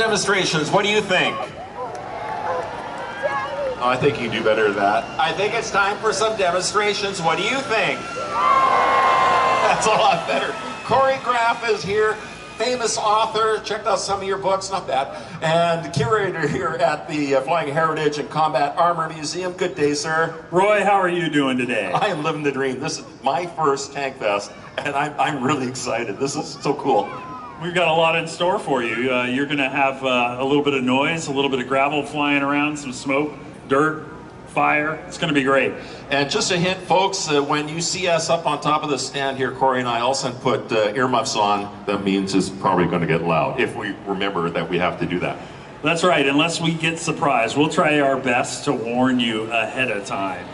Demonstrations, what do you think? Oh, I think you can do better than that. I think it's time for some demonstrations. What do you think? That's a lot better. Choreograph is here, famous author, checked out some of your books, not bad, and curator here at the Flying Heritage and Combat Armor Museum. Good day, sir. Roy, how are you doing today? I am living the dream. This is my first Tankfest, and I'm really excited. This is so cool. We've got a lot in store for you. You're going to have a little bit of noise, a little bit of gravel flying around, some smoke, dirt, fire. It's going to be great. And just a hint, folks, when you see us up on top of the stand here, Corey and I also put earmuffs on. That means it's probably going to get loud, if we remember that we have to do that. That's right, unless we get surprised. We'll try our best to warn you ahead of time.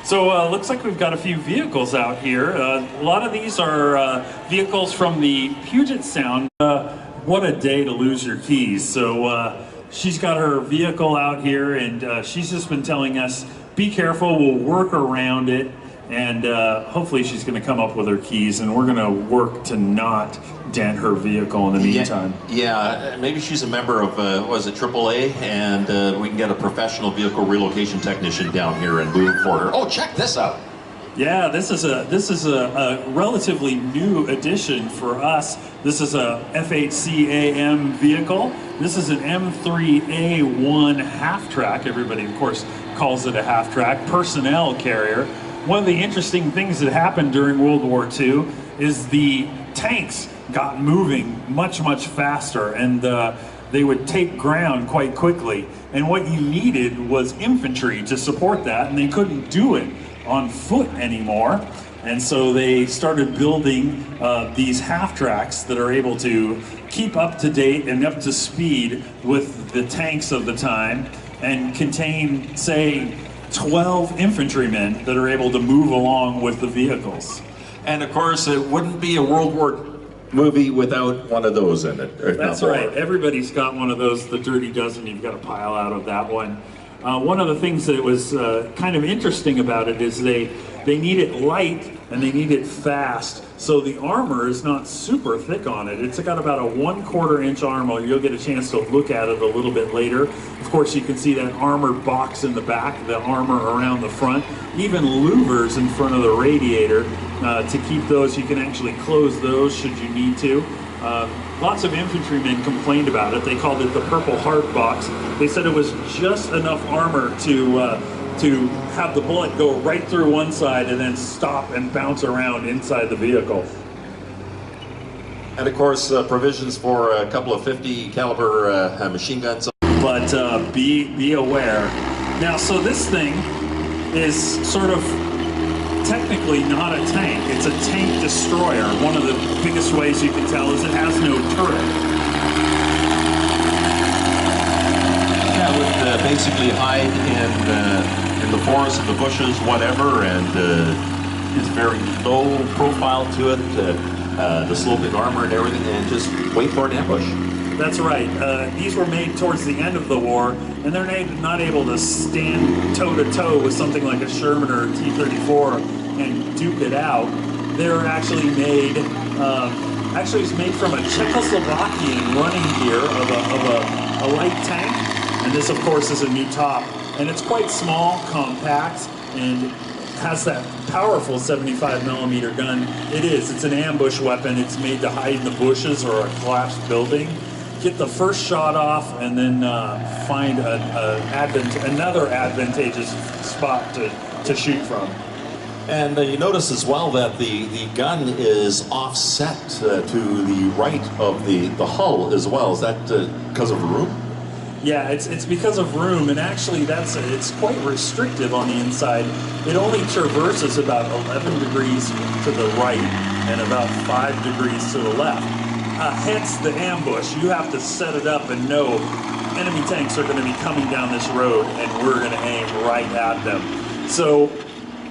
So looks like we've got a few vehicles out here. A lot of these are vehicles from the Puget Sound. What a day to lose your keys. So she's got her vehicle out here, and she's just been telling us, be careful, we'll work around it, and hopefully she's going to come up with her keys, and we're going to work to not dent her vehicle in the meantime. Yeah, maybe she's a member of, was it AAA, and we can get a professional vehicle relocation technician down here and move for her. Oh, check this out. Yeah, this is a relatively new addition for us. This is a FHCAM vehicle. This is an M3A1 half-track. Everybody, of course, calls it a half-track personnel carrier. One of the interesting things that happened during World War II is the tanks got moving much faster, and they would take ground quite quickly. And what you needed was infantry to support that, and they couldn't do it on foot anymore. And so they started building these half-tracks that are able to keep up to date and up to speed with the tanks of the time and contain, say, 12 infantrymen that are able to move along with the vehicles. And of course, it wouldn't be a World War movie without one of those in it. That's right. Everybody's got one of those, the Dirty Dozen. You've got a pile out of that one. One of the things that was kind of interesting about it is they need it light and they need it fast. So the armor is not super thick on it. It's got about a 1/4 inch armor. You'll get a chance to look at it a little bit later. Of course, you can see that armored box in the back, the armor around the front, even louvers in front of the radiator to keep those. You can actually close those should you need to. Lots of infantrymen complained about it. They called it the Purple Heart box. They said it was just enough armor to have the bullet go right through one side and then stop and bounce around inside the vehicle. And of course, provisions for a couple of 50 caliber machine guns. But be aware. Now, so this thing is sort of technically not a tank. It's a tank destroyer. One of the biggest ways you can tell is it has no turret. Yeah, it would basically hide in the forest, in the bushes, whatever, and it's very low profile to it, the sloping armor and everything, and just wait for an ambush. That's right. These were made towards the end of the war, and they're not able to stand toe-to-toe with something like a Sherman or a T-34 and duke it out. They're actually made, it's made from a Czechoslovakian running gear of a light tank, and this, of course, is a new top. And it's quite small, compact, and has that powerful 75mm gun. It's an ambush weapon. It's made to hide in the bushes or a collapsed building. Get the first shot off, and then find another advantageous spot to shoot from. And you notice as well that the gun is offset to the right of the hull as well. Is that because of room? Yeah, it's because of room, and actually it's quite restrictive on the inside. It only traverses about 11 degrees to the right and about 5 degrees to the left. Hence the ambush. You have to set it up and know enemy tanks are going to be coming down this road, and we're going to aim right at them. So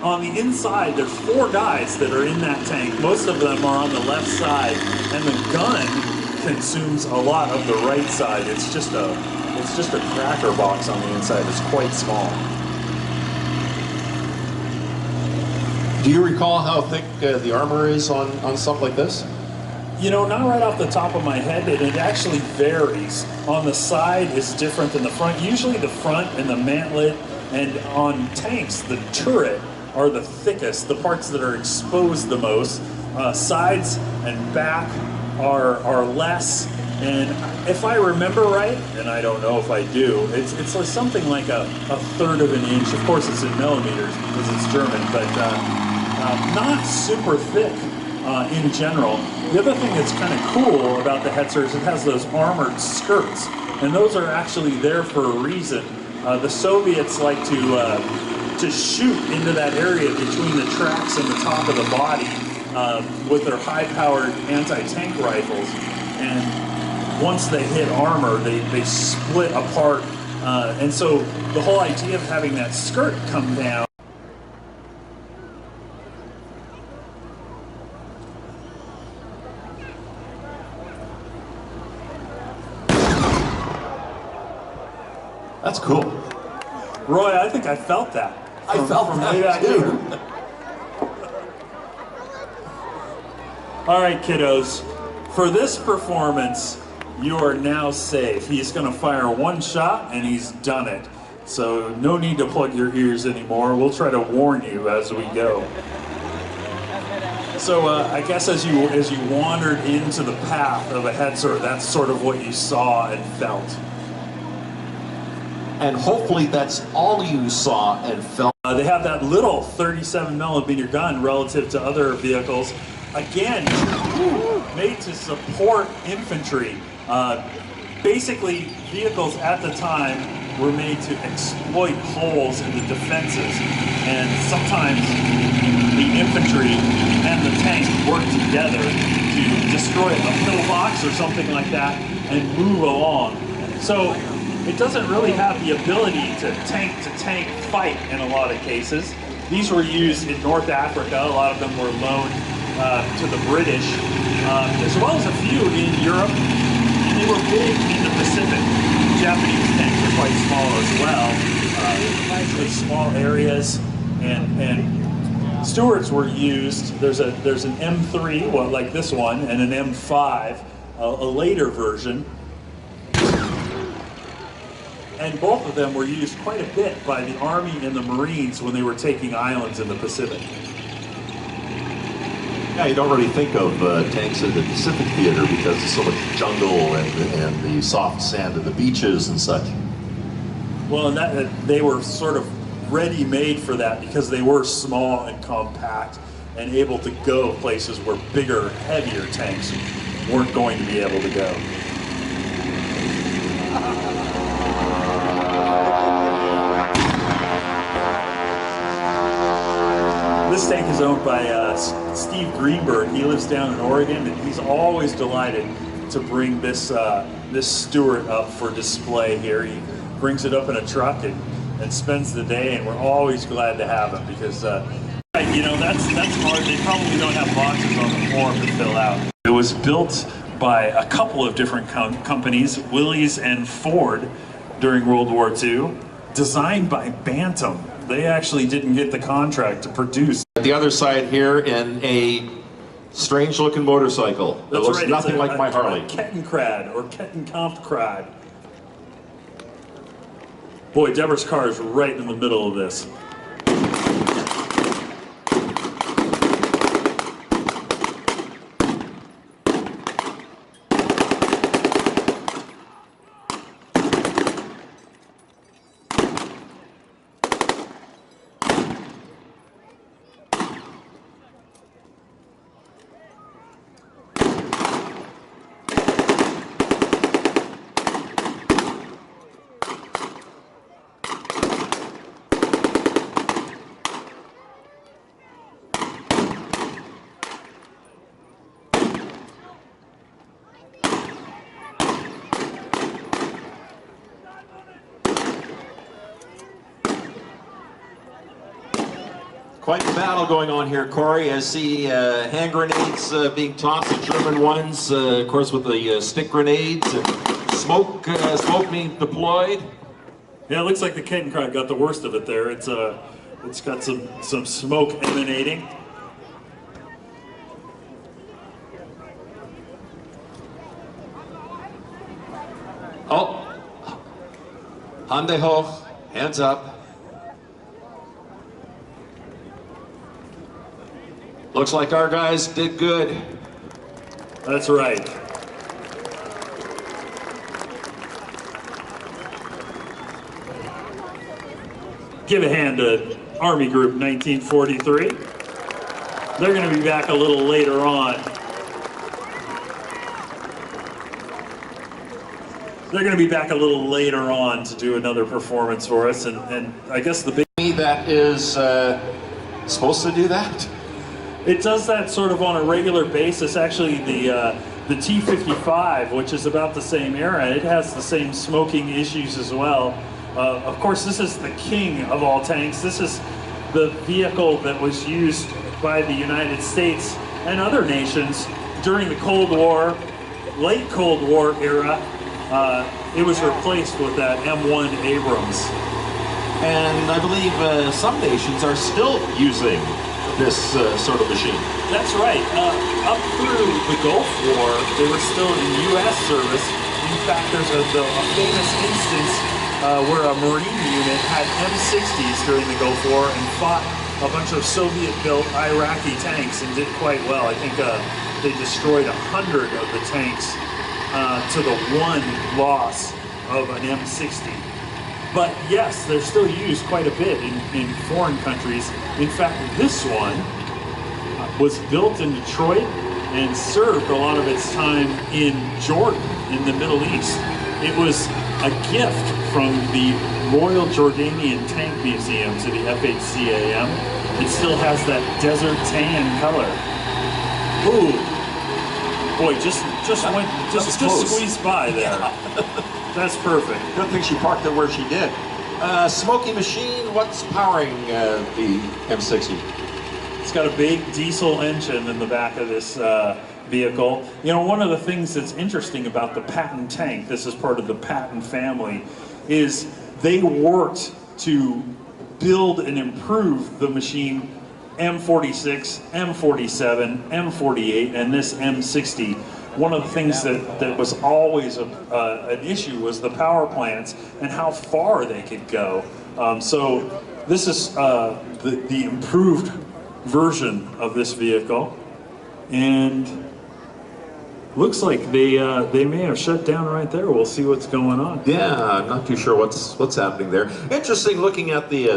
on the inside, there's 4 guys that are in that tank. Most of them are on the left side, and the gun consumes a lot of the right side. It's just a cracker box on the inside. It's quite small. Do you recall how thick the armor is on something like this? You know, not right off the top of my head, and it actually varies. On the side is different than the front. Usually the front and the mantlet, and on tanks, the turret are the thickest, the parts that are exposed the most. Sides and back are less. And if I remember right, and I don't know if I do, it's like something like a third of an inch. Of course, it's in millimeters because it's German, but not super thick in general. The other thing that's kind of cool about the Hetzer is it has those armored skirts, and those are actually there for a reason. The Soviets like to shoot into that area between the tracks and the top of the body with their high-powered anti-tank rifles, and once they hit armor, they split apart, and so the whole idea of having that skirt come down. That's cool. Roy, I think I felt that. I felt from that way back too. here. All right, kiddos. For this performance, you are now safe. He's going to fire one shot, and he's done it. So no need to plug your ears anymore. We'll try to warn you as we go. So I guess as you wandered into the path of a Hetzer, that's sort of what you saw and felt. And hopefully that's all you saw and felt. They have that little 37mm gun relative to other vehicles. Again, made to support infantry. Basically, vehicles at the time were made to exploit holes in the defenses. And sometimes the infantry and the tank work together to destroy a pillbox or something like that and move along. So it doesn't really have the ability to tank fight in a lot of cases. These were used in North Africa. A lot of them were loaned to the British, as well as a few in Europe. And they were big in the Pacific. Japanese tanks are quite small as well, nicely small areas. And Stuarts were used. There's an M3, well, like this one, and an M5, a later version. And both of them were used quite a bit by the Army and the Marines when they were taking islands in the Pacific. Yeah, you don't really think of tanks in the Pacific theater because there's so much jungle and the soft sand of the beaches and such. Well, and they were sort of ready-made for that because they were small and compact and able to go places where bigger, heavier tanks weren't going to be able to go. This tank is owned by Steve Greenberg. He lives down in Oregon, and he's always delighted to bring this Stuart up for display here. He brings it up in a truck and spends the day, and we're always glad to have him because, you know, that's hard. They probably don't have boxes on the form to fill out. It was built by a couple of different companies, Willys and Ford, during World War II, designed by Bantam. They actually didn't get the contract to produce. The other side here in a strange looking motorcycle that looks right. Nothing like my Harley. Kettenkrad or Kettenkampfkrad. Boy, Deborah's car is right in the middle of this. Quite a battle going on here, Corey. I see hand grenades being tossed at German ones, of course with the stick grenades, and smoke being deployed. Yeah, it looks like the Kettenkrad got the worst of it there. It's got some smoke emanating. Hande hoch, hands up. Looks like our guys did good. That's right. Give a hand to Army Group 1943. They're going to be back a little later on. They're going to be back a little later on to do another performance for us, and I guess the big... That is supposed to do that? It does that sort of on a regular basis. Actually, the T-55, which is about the same era, it has the same smoking issues as well. Of course, this is the king of all tanks. This is the vehicle that was used by the United States and other nations during the Cold War, late Cold War era. It was replaced with that M1 Abrams. And I believe some nations are still using this sort of machine. That's right. Up through the Gulf War, they were still in U.S. service. In fact, there's a famous instance where a Marine unit had M60s during the Gulf War and fought a bunch of Soviet-built Iraqi tanks and did quite well. I think they destroyed 100 of the tanks to the one loss of an M60. But yes, they're still used quite a bit in foreign countries. In fact, this one was built in Detroit and served a lot of its time in Jordan, in the Middle East. It was a gift from the Royal Jordanian Tank Museum to the FHCAM. It still has that desert tan color. Ooh, boy, just squeezed by there. Yeah. That's perfect. Good thing she parked it where she did. Smoky machine, what's powering the M60? It's got a big diesel engine in the back of this vehicle. You know, one of the things that's interesting about the Patton tank, this is part of the Patton family, is they worked to build and improve the machine M46, M47, M48, and this M60. One of the things that was always an issue was the power plants and how far they could go. So this is the improved version of this vehicle, and looks like they may have shut down right there. We'll see what's going on. Yeah, I'm not too sure what's happening there. Interesting looking at the